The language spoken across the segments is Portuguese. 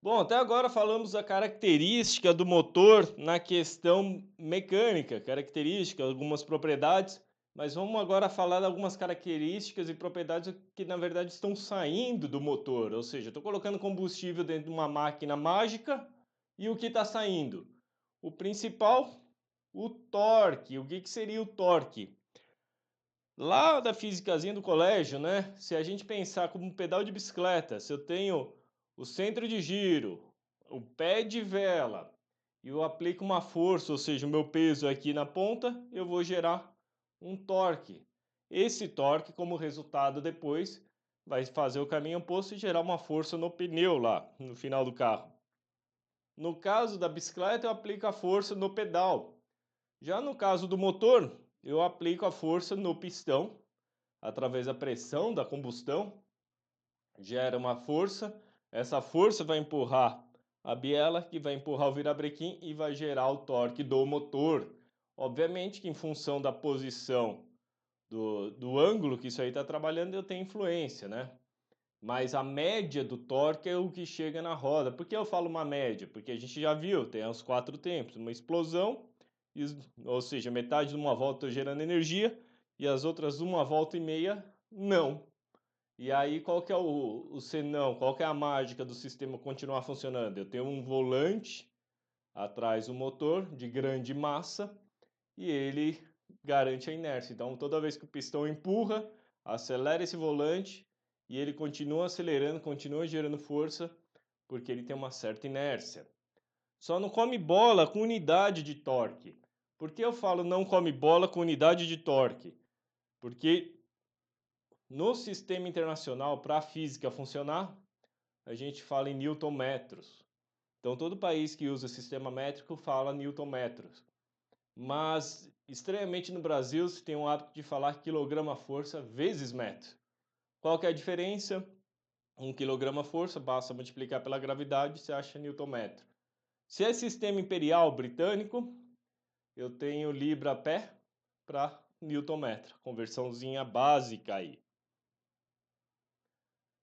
Bom, até agora falamos a característica do motor na questão mecânica, característica, algumas propriedades, mas vamos agora falar de algumas características e propriedades que na verdade estão saindo do motor, ou seja, estou colocando combustível dentro de uma máquina mágica e o que está saindo? O principal, o torque. O que seria o torque? Lá da fisicazinha do colégio, né? Se a gente pensar como um pedal de bicicleta, se eu tenho o centro de giro, o pé de vela e eu aplico uma força, ou seja, o meu peso aqui na ponta, eu vou gerar um torque. Esse torque, como resultado depois, vai fazer o caminho oposto e gerar uma força no pneu lá no final do carro. No caso da bicicleta, eu aplico a força no pedal. Já no caso do motor, eu aplico a força no pistão através da pressão da combustão, gera uma força. Essa força vai empurrar a biela, que vai empurrar o virabrequim e vai gerar o torque do motor. Obviamente que em função da posição do ângulo que isso aí está trabalhando, eu tenho influência, né? Mas a média do torque é o que chega na roda. Por que eu falo uma média? Porque a gente já viu, tem os quatro tempos, uma explosão, ou seja, metade de uma volta gerando energia e as outras uma volta e meia não. E aí qual que é o senão, qual que é a mágica do sistema continuar funcionando? Eu tenho um volante atrás do motor de grande massa e ele garante a inércia. Então toda vez que o pistão empurra, acelera esse volante e ele continua acelerando, continua gerando força, porque ele tem uma certa inércia. Só não come bola com unidade de torque. Por que eu falo não come bola com unidade de torque? Porque no sistema internacional, para a física funcionar, a gente fala em newton-metros. Então, todo país que usa sistema métrico fala newton-metros. Mas, estranhamente, no Brasil, se tem um hábito de falar quilograma-força vezes metro. Qual que é a diferença? 1 quilograma-força, basta multiplicar pela gravidade, você acha newton-metro. Se é sistema imperial britânico, eu tenho libra-pé para newton-metro. Conversãozinha básica aí.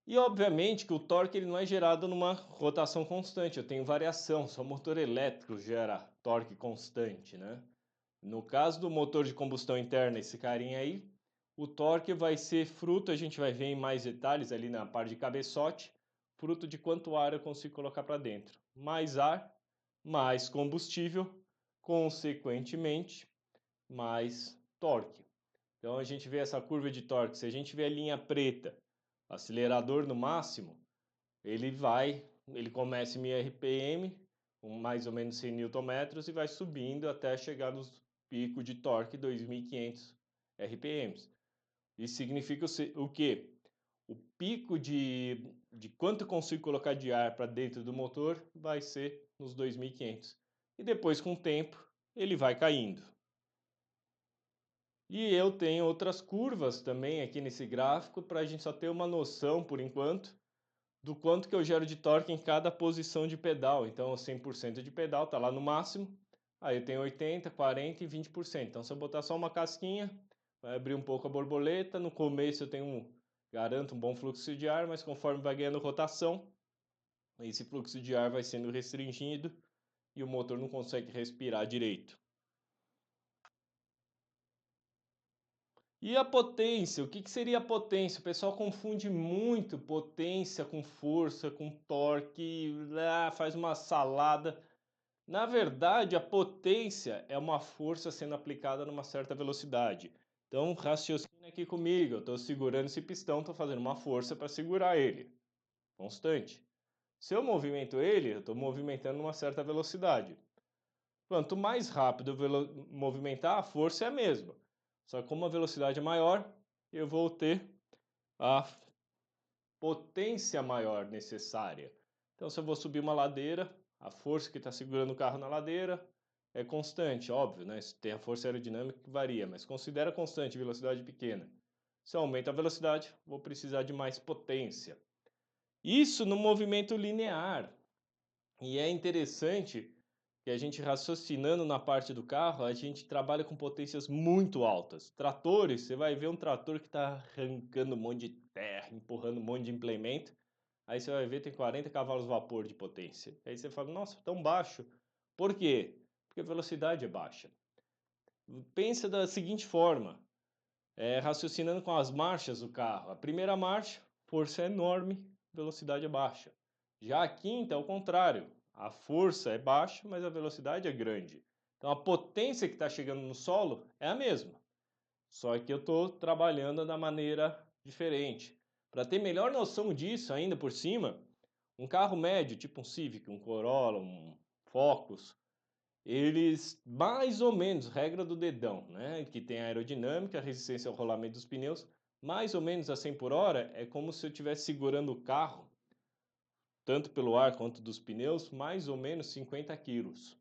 E obviamente que o torque ele não é gerado numa rotação constante, eu tenho variação, só o motor elétrico gera torque constante, né? No caso do motor de combustão interna, esse carinha aí, o torque vai ser fruto, a gente vai ver em mais detalhes ali na parte de cabeçote, fruto de quanto ar eu consigo colocar para dentro. Mais ar, mais combustível, consequentemente, mais torque. Então a gente vê essa curva de torque, se a gente vê a linha preta, acelerador no máximo, ele começa em RPM, com mais ou menos 100 Nm e vai subindo até chegar nos picos de torque 2.500 RPMs. Isso significa o quê? O pico de quanto eu consigo colocar de ar para dentro do motor vai ser nos 2.500. E depois, com o tempo, ele vai caindo. E eu tenho outras curvas também aqui nesse gráfico para a gente só ter uma noção, por enquanto, do quanto que eu gero de torque em cada posição de pedal. Então, 100% de pedal está lá no máximo. Aí eu tenho 80, 40 e 20%. Então, se eu botar só uma casquinha, vai abrir um pouco a borboleta. No começo eu tenho garanto um bom fluxo de ar, mas conforme vai ganhando rotação, esse fluxo de ar vai sendo restringido e o motor não consegue respirar direito. E a potência? O que seria a potência? O pessoal confunde muito potência com força, com torque, faz uma salada. Na verdade, a potência é uma força sendo aplicada numa certa velocidade. Então, raciocina aqui comigo. Eu estou segurando esse pistão, estou fazendo uma força para segurar ele, constante. Se eu movimento ele, eu estou movimentando numa certa velocidade. Quanto mais rápido eu movimentar, a força é a mesma. Só que como a velocidade é maior, eu vou ter a potência maior necessária. Então, se eu vou subir uma ladeira, a força que está segurando o carro na ladeira é constante, óbvio, né? Tem a força aerodinâmica que varia, mas considera constante, velocidade pequena. Se eu aumento a velocidade, vou precisar de mais potência. Isso no movimento linear. E é interessante que a gente raciocinando na parte do carro, a gente trabalha com potências muito altas. Tratores, você vai ver um trator que está arrancando um monte de terra, empurrando um monte de implemento. aí você vai ver tem 40 cavalos vapor de potência. Aí você fala, nossa, tão baixo. Por quê? Porque a velocidade é baixa. Pensa da seguinte forma, raciocinando com as marchas do carro. A primeira marcha, força é enorme, velocidade é baixa. Já a quinta é o contrário. A força é baixa, mas a velocidade é grande. Então a potência que está chegando no solo é a mesma. Só que eu estou trabalhando da maneira diferente. Para ter melhor noção disso ainda por cima, um carro médio, tipo um Civic, um Corolla, um Focus, eles mais ou menos, regra do dedão, né? Que tem a aerodinâmica, a resistência ao rolamento dos pneus, mais ou menos a 100 por hora, é como se eu estivesse segurando o carro, tanto pelo ar quanto dos pneus, mais ou menos 50 quilos.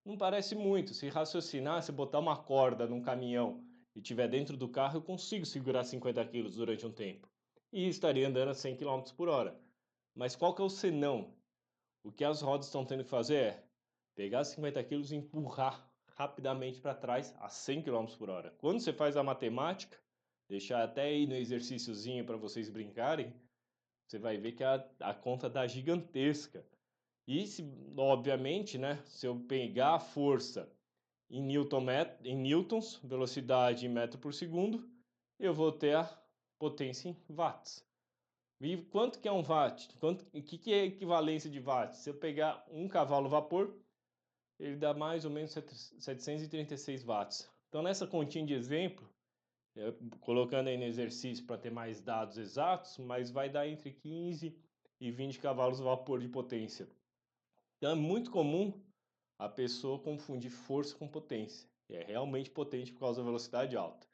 Não parece muito, se raciocinar, se botar uma corda num caminhão e tiver dentro do carro, eu consigo segurar 50 quilos durante um tempo. E estaria andando a 100 km por hora. Mas qual que é o senão? O que as rodas estão tendo que fazer é pegar 50 quilos e empurrar rapidamente para trás a 100 km por hora. Quando você faz a matemática, deixar até aí no exercíciozinho para vocês brincarem, você vai ver que a conta dá gigantesca. E, se, obviamente, né, se eu pegar a força em newtons, velocidade em metro por segundo, eu vou ter a potência em watts. E quanto que é um watt? O que é equivalência de watts? Se eu pegar um cavalo vapor, ele dá mais ou menos 736 watts. Então, nessa continha de exemplo, colocando aí no exercício para ter mais dados exatos, mas vai dar entre 15 e 20 cavalos vapor de potência. Então, é muito comum a pessoa confundir força com potência. É realmente potente por causa da velocidade alta.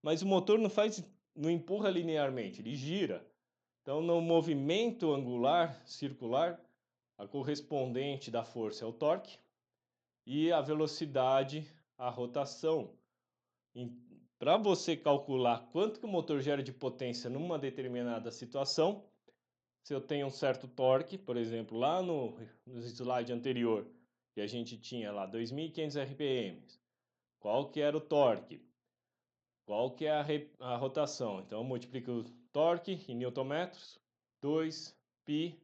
Mas o motor não empurra linearmente, ele gira. Então, no movimento angular, circular, a correspondente da força é o torque e a velocidade, a rotação. Para você calcular quanto que o motor gera de potência numa determinada situação, se eu tenho um certo torque, por exemplo, lá no slide anterior, que a gente tinha lá 2.500 RPM, qual que era o torque? Qual que é a rotação? Então, eu multiplico o torque em newtonmetros, 2π,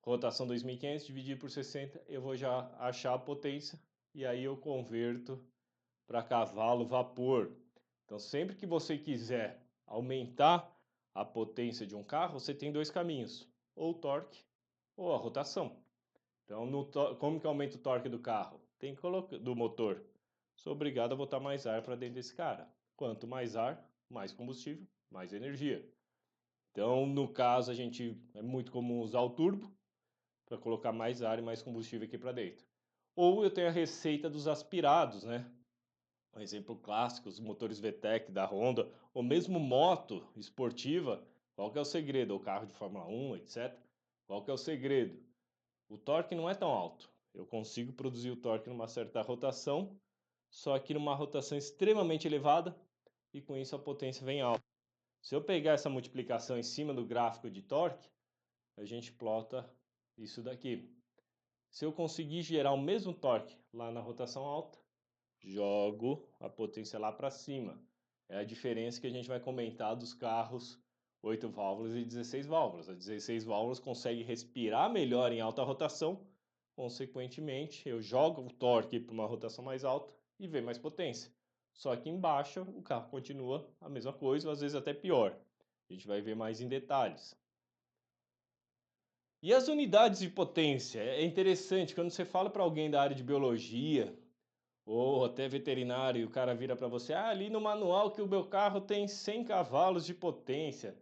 rotação 2.500, dividido por 60, eu vou já achar a potência, e aí eu converto para cavalo vapor. Então, sempre que você quiser aumentar a potência de um carro, você tem dois caminhos, ou o torque ou a rotação. Então, como que aumenta o torque do carro? Tem que colocar do motor. Sou obrigado a botar mais ar para dentro desse cara. Quanto mais ar, mais combustível, mais energia. Então, no caso, a gente é muito comum usar o turbo para colocar mais ar e mais combustível aqui para dentro. Ou eu tenho a receita dos aspirados, né? Um exemplo clássico, os motores VTEC da Honda, ou mesmo moto esportiva. Qual que é o segredo? O carro de Fórmula 1, etc. Qual que é o segredo? O torque não é tão alto. Eu consigo produzir o torque numa certa rotação, só que numa rotação extremamente elevada, e com isso a potência vem alta. Se eu pegar essa multiplicação em cima do gráfico de torque, a gente plota isso daqui. Se eu conseguir gerar o mesmo torque lá na rotação alta, jogo a potência lá para cima. É a diferença que a gente vai comentar dos carros 8 válvulas e 16 válvulas. As 16 válvulas consegue respirar melhor em alta rotação, consequentemente, eu jogo o torque para uma rotação mais alta e vem mais potência. Só que embaixo o carro continua a mesma coisa, ou às vezes até pior. A gente vai ver mais em detalhes. E as unidades de potência? É interessante, quando você fala para alguém da área de biologia, ou até veterinário, e o cara vira para você, ali no manual que o meu carro tem 100 cavalos de potência.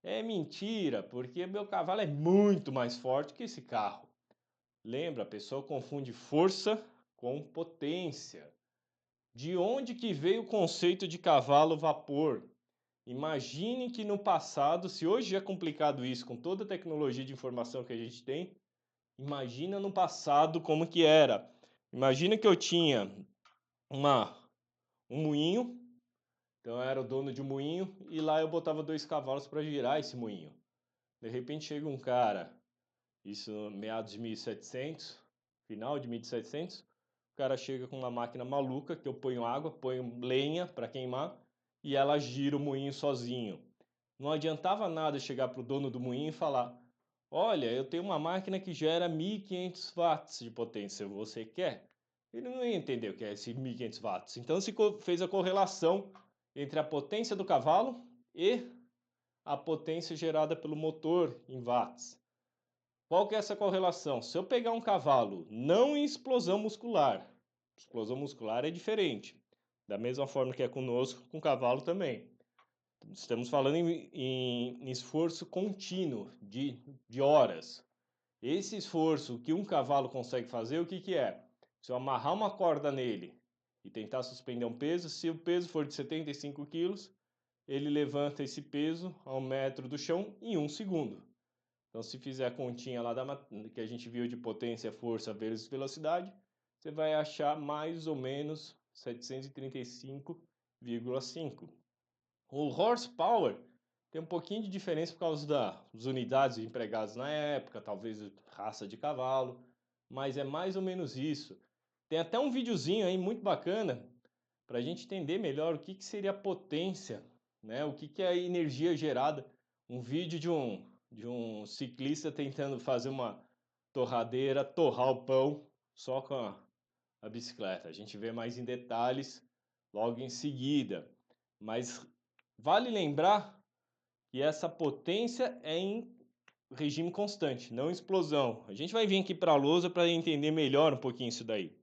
É mentira, porque meu cavalo é muito mais forte que esse carro. Lembra, a pessoa confunde força com potência. De onde que veio o conceito de cavalo vapor? Imagine que no passado, se hoje é complicado isso com toda a tecnologia de informação que a gente tem, imagina no passado como que era. Imagina que eu tinha uma um moinho, então eu era o dono de um moinho e lá eu botava 2 cavalos para girar esse moinho. De repente chega um cara, isso meados de 1700, final de 1700, o cara chega com uma máquina maluca que eu ponho água, ponho lenha para queimar e ela gira o moinho sozinho. Não adiantava nada chegar para o dono do moinho e falar: Olha, eu tenho uma máquina que gera 1500 watts de potência, você quer? Ele não ia entender o que é esse 1500 watts. Então se fez a correlação entre a potência do cavalo e a potência gerada pelo motor em watts. Qual que é essa correlação? Se eu pegar um cavalo não em explosão muscular é diferente. Da mesma forma que é conosco, com o cavalo também. Estamos falando em esforço contínuo de horas. Esse esforço que um cavalo consegue fazer, o que que é? Se eu amarrar uma corda nele e tentar suspender um peso, se o peso for de 75 quilos, ele levanta esse peso a 1 metro do chão em 1 segundo. Então, se fizer a continha lá que a gente viu de potência, força vezes velocidade, você vai achar mais ou menos 735,5. O horsepower tem um pouquinho de diferença por causa das unidades empregadas na época, talvez raça de cavalo, mas é mais ou menos isso. Tem até um videozinho aí muito bacana para a gente entender melhor o que, que seria a potência, né? O que, que é a energia gerada. Um vídeo de um ciclista tentando fazer uma torradeira, torrar o pão só com a bicicleta. A gente vê mais em detalhes logo em seguida. Mas vale lembrar que essa potência é em regime constante, não explosão. A gente vai vir aqui para a lousa para entender melhor um pouquinho isso daí.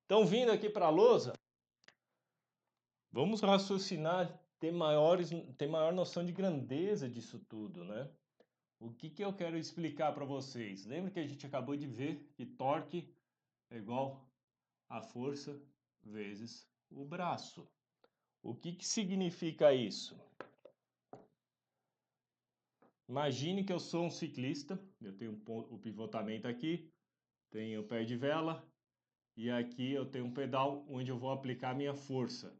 Então, vindo aqui para a lousa, vamos raciocinar, ter maior noção de grandeza disso tudo, né? O que que eu quero explicar para vocês? Lembra que a gente acabou de ver que torque é igual a força vezes o braço. O que que significa isso? Imagine que eu sou um ciclista, eu tenho o pivotamento aqui, tenho o pé de vela e aqui eu tenho um pedal onde eu vou aplicar a minha força.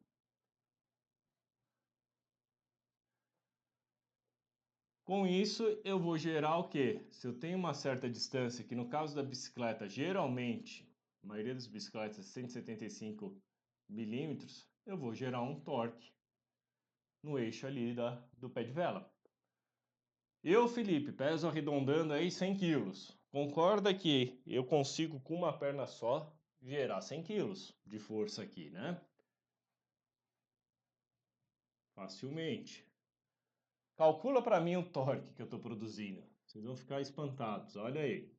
Com isso, eu vou gerar o quê? Se eu tenho uma certa distância, que no caso da bicicleta, geralmente, a maioria das bicicletas é 175 milímetros, eu vou gerar um torque no eixo ali do pé de vela. Eu, Felipe, peso arredondando aí 100 quilos. Concorda que eu consigo com uma perna só gerar 100 quilos de força aqui, né? Facilmente. Calcula para mim o torque que eu estou produzindo. Vocês vão ficar espantados, olha aí.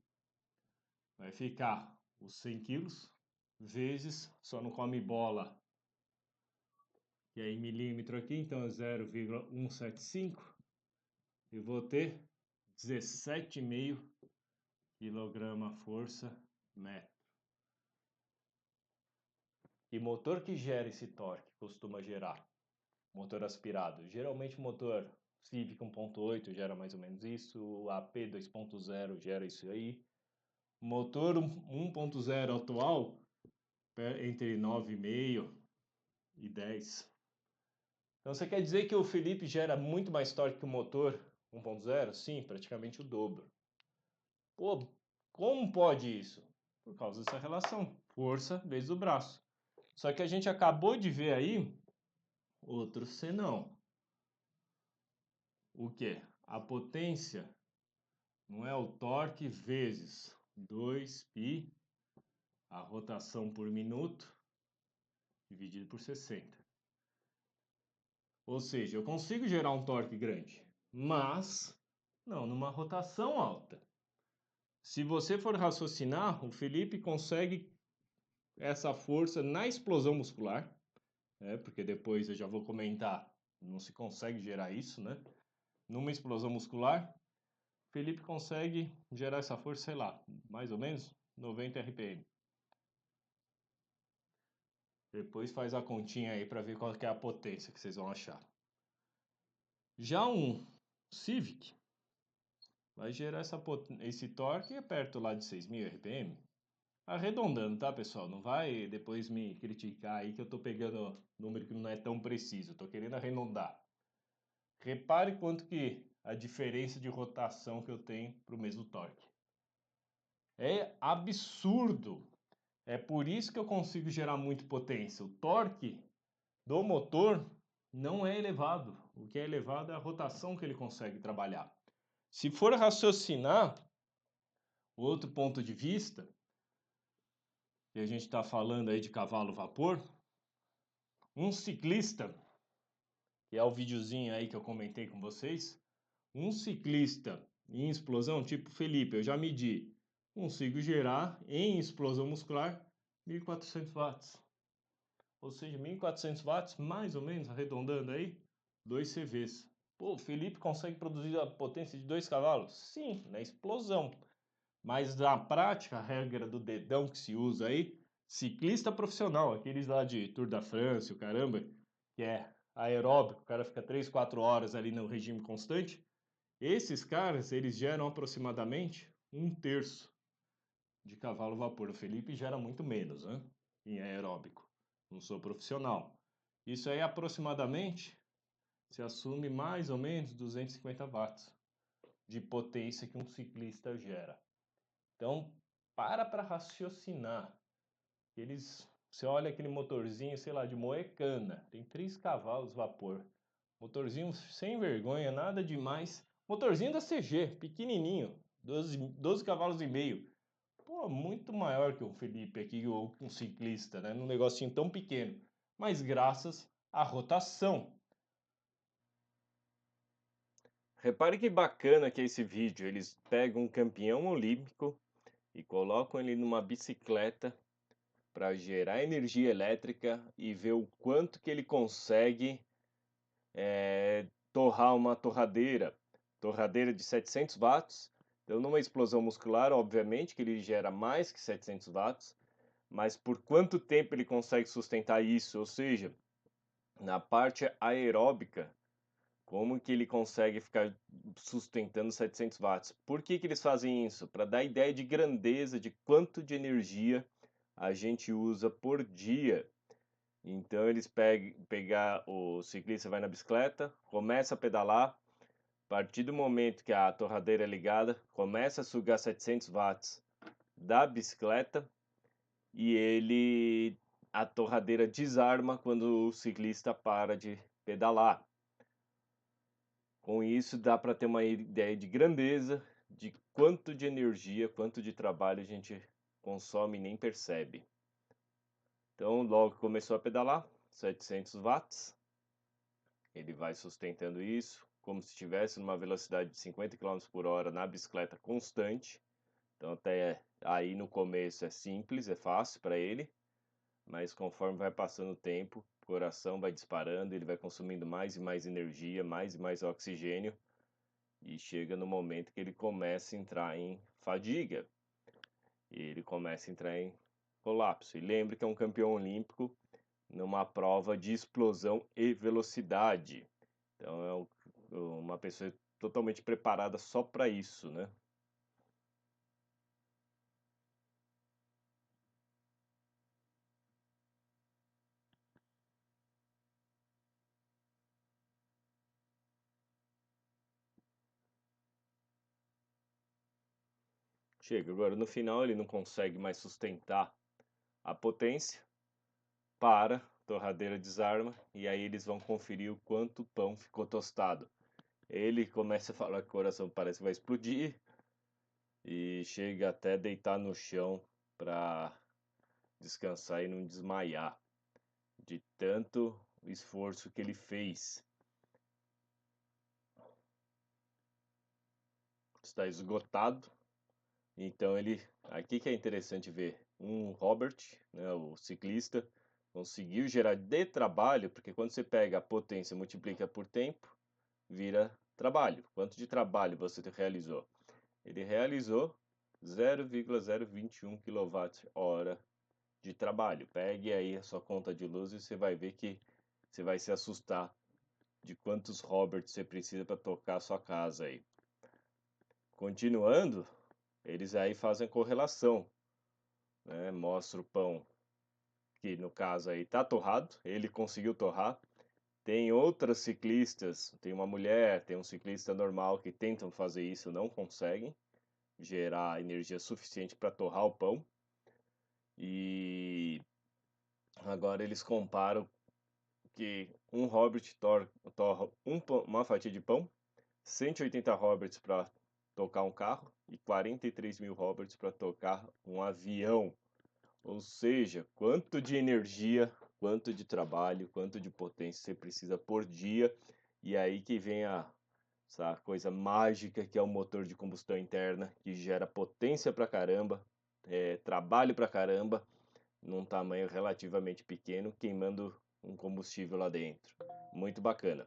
Vai ficar os 100 quilos vezes, só não come bola, e aí milímetro aqui, então é 0,175. E vou ter 17,5 quilograma força metro. E motor que gera esse torque costuma gerar? Motor aspirado. Geralmente motor Civic 1.8 gera mais ou menos isso, o AP 2.0 gera isso aí. Motor 1.0 atual, entre 9,5 e 10. Então você quer dizer que o Felipe gera muito mais torque que o motor 1.0? Sim, praticamente o dobro. Pô, como pode isso? Por causa dessa relação, força vezes o braço. Só que a gente acabou de ver aí outro senão. O que? A potência não é o torque vezes 2π, a rotação por minuto, dividido por 60. Ou seja, eu consigo gerar um torque grande, mas não numa rotação alta. Se você for raciocinar, o Felipe consegue essa força na explosão muscular, né? Porque depois eu já vou comentar, não se consegue gerar isso, né? Numa explosão muscular, Felipe consegue gerar essa força, sei lá, mais ou menos 90 RPM. Depois faz a continha aí para ver qual que é a potência que vocês vão achar. Já um Civic vai gerar esse torque perto lá de 6.000 RPM. Arredondando, tá, pessoal? Não vai depois me criticar aí que eu tô pegando número que não é tão preciso. Eu tô querendo arredondar. Repare quanto que a diferença de rotação que eu tenho para o mesmo torque. É absurdo. É por isso que eu consigo gerar muito potência. O torque do motor não é elevado. O que é elevado é a rotação que ele consegue trabalhar. Se for raciocinar, outro ponto de vista, e a gente está falando aí de cavalo vapor, um ciclista, que é o videozinho aí que eu comentei com vocês, um ciclista em explosão, tipo Felipe, eu já medi, consigo gerar em explosão muscular 1.400 watts. Ou seja, 1.400 watts, mais ou menos, arredondando aí, 2 CVs. Pô, o Felipe consegue produzir a potência de 2 cavalos? Sim, na explosão. Mas na prática, a regra do dedão que se usa aí, ciclista profissional, aqueles lá de Tour da France, o caramba, que é aeróbico, o cara fica 3, 4 horas ali no regime constante, esses caras, eles geram aproximadamente 1/3 de cavalo vapor. O Felipe gera muito menos, né? Em aeróbico. Não sou profissional. Isso aí aproximadamente se assume mais ou menos 250 watts de potência que um ciclista gera. Então, para raciocinar. Você olha aquele motorzinho, sei lá, de Moecana, tem 3 cavalos vapor. Motorzinho sem vergonha, nada demais. Motorzinho da CG, pequenininho, 12 cavalos e meio. Pô, muito maior que o Felipe aqui, ou um ciclista, né? Num negocinho tão pequeno. Mas graças à rotação. Repare que bacana que é esse vídeo. Eles pegam um campeão olímpico e colocam ele numa bicicleta para gerar energia elétrica e ver o quanto que ele consegue torrar uma torradeira de 700 watts. Então, numa explosão muscular, obviamente que ele gera mais que 700 watts, mas por quanto tempo ele consegue sustentar isso? Ou seja, na parte aeróbica, como que ele consegue ficar sustentando 700 watts? Por que que eles fazem isso? Para dar ideia de grandeza, de quanto de energia a gente usa por dia. Então eles pegar o ciclista vai na bicicleta, começa a pedalar, a partir do momento que a torradeira é ligada, começa a sugar 700 watts da bicicleta e a torradeira desarma quando o ciclista para de pedalar. Com isso dá para ter uma ideia de grandeza, de quanto de energia, quanto de trabalho a gente consome e nem percebe. Então logo que começou a pedalar, 700 watts, ele vai sustentando isso como se estivesse numa velocidade de 50 km por hora na bicicleta constante. Então até aí no começo é simples, é fácil para ele, mas conforme vai passando o tempo, o coração vai disparando, ele vai consumindo mais e mais energia, mais e mais oxigênio, e chega no momento que ele começa a entrar em fadiga, e ele começa a entrar em colapso. E lembre que é um campeão olímpico numa prova de explosão e velocidade. Então é uma pessoa totalmente preparada só para isso, né? Chega, agora no final ele não consegue mais sustentar a potência, para, torradeira desarma, e aí eles vão conferir o quanto o pão ficou tostado. Ele começa a falar que o coração parece que vai explodir e chega até deitar no chão para descansar e não desmaiar de tanto esforço que ele fez. Está esgotado. Então aqui que é interessante ver, Robert, né, o ciclista, conseguiu gerar de trabalho, porque quando você pega a potência e multiplica por tempo, vira trabalho. Quanto de trabalho você realizou? Ele realizou 0,021 kWh de trabalho. Pegue aí a sua conta de luz e você vai ver que você vai se assustar de quantos Roberts você precisa para tocar a sua casa aí. Continuando, eles aí fazem correlação, né? Mostra o pão que no caso aí tá torrado, ele conseguiu torrar. Tem outras ciclistas, tem uma mulher, tem um ciclista normal que tentam fazer isso, não conseguem gerar energia suficiente para torrar o pão. E agora eles comparam que um hobbit torra uma fatia de pão, 180 hobbits para tocar um carro e 43.000 hobbits para tocar um avião. Ou seja, quanto de energia, quanto de trabalho, quanto de potência você precisa por dia. E aí que vem essa coisa mágica que é o motor de combustão interna, que gera potência pra caramba, trabalho pra caramba, num tamanho relativamente pequeno, queimando um combustível lá dentro. Muito bacana.